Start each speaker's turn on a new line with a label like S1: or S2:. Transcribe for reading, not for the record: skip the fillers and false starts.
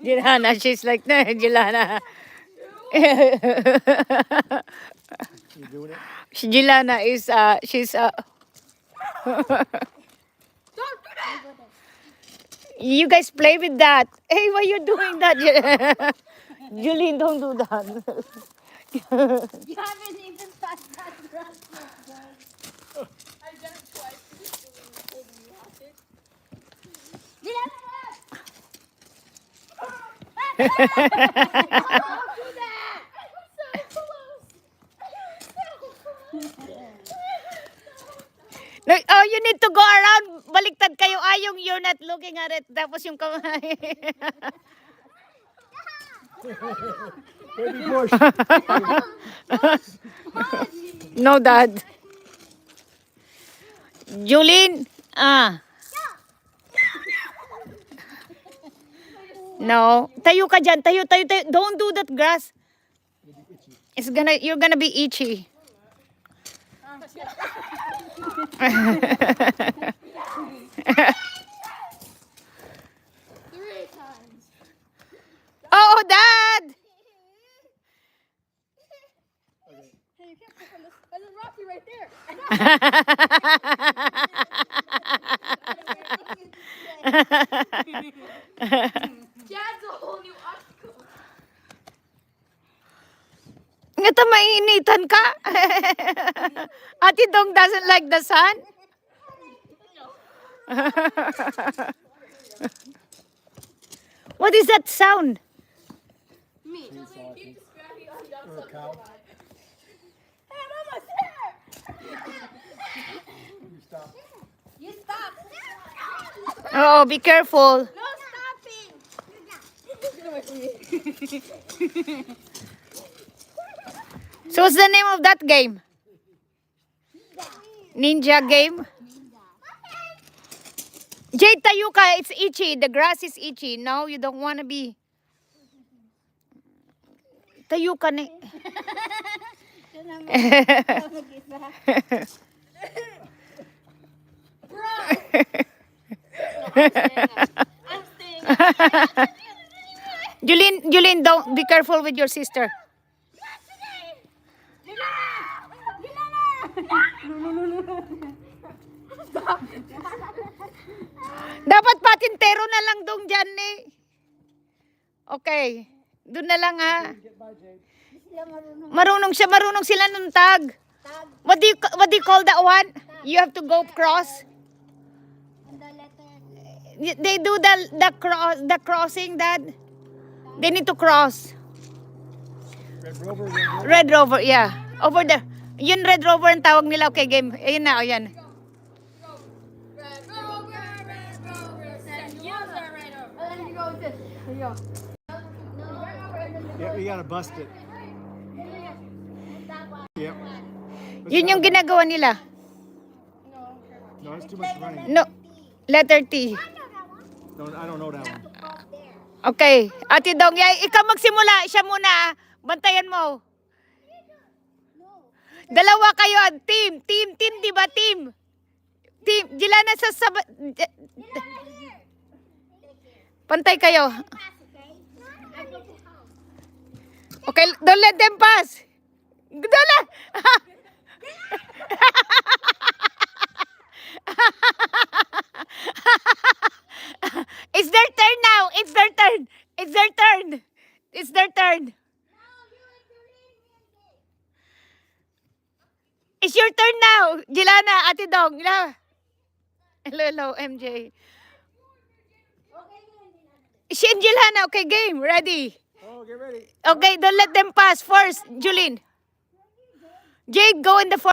S1: Jelana, she's like, no, Jelana.
S2: You doing it?
S1: Jelana is, she's, you guys play with that. Hey, why you doing that? Julie, don't do that.
S3: You haven't even touched that grass yet, guys. I've done it twice. Holding you hostage. Don't do that! I'm so close.
S1: No, oh, you need to go around. Baliktad kayo. Yung you're not looking at it. Tapos yung kamay.
S2: Baby push.
S1: No, Dad. Julene, No. Tayo ka dyan. Tayo. Don't do that grass. You're gonna be itchy.
S3: 3 times.
S1: Oh, Dad!
S3: Hey, you can't pick on this. And then Rocky right there. Dad's a whole new obstacle.
S1: Ngata mainitan ka. Ate Dong doesn't like the sun. What is that sound?
S3: Me.
S2: Or a cow.
S3: Hey, I'm almost there.
S2: You stop.
S3: You stop.
S1: Oh, be careful.
S3: No stopping. Get away from me.
S1: So what's the name of that game? Ninja game? Jade, tayo ka. It's itchy. The grass is itchy. No, you don't want to be. Tayo ka ni.
S3: Bro. I'm staying.
S1: Julene, don't be careful with your sister. Dapat patintero na lang dong dyan eh. Okay. Doon na lang ha. Marunong sila ng tag. What do you call that one? You have to go cross. They do the crossing, Dad. They need to cross.
S2: Red Rover.
S1: Red Rover, yeah. Over there. Yun Red Rover ang tawag nila. Okay, game. Ayun na, ayan.
S3: Red Rover. And you are right over. And then you go with this. Here you go.
S2: Yep, you gotta bust it. Yep.
S1: Yun yung ginagawa nila.
S2: No, it's too much running.
S1: No. Letter T.
S2: No, I don't know that one.
S1: Okay. Ate Dong, ikaw magsimula. Siya muna. Bantayan mo. Dalawa kayo. Team, di ba? Team. Jelana sa Pantay kayo. Okay, don't let them pass. Dala. It's their turn now. It's their turn. It's your turn now. Jelana, Ate Dong. Hello, MJ. She and Jelana. Okay, game. Ready.
S2: Oh, get ready.
S1: Okay, don't let them pass first. Julene. Jade, go in the front.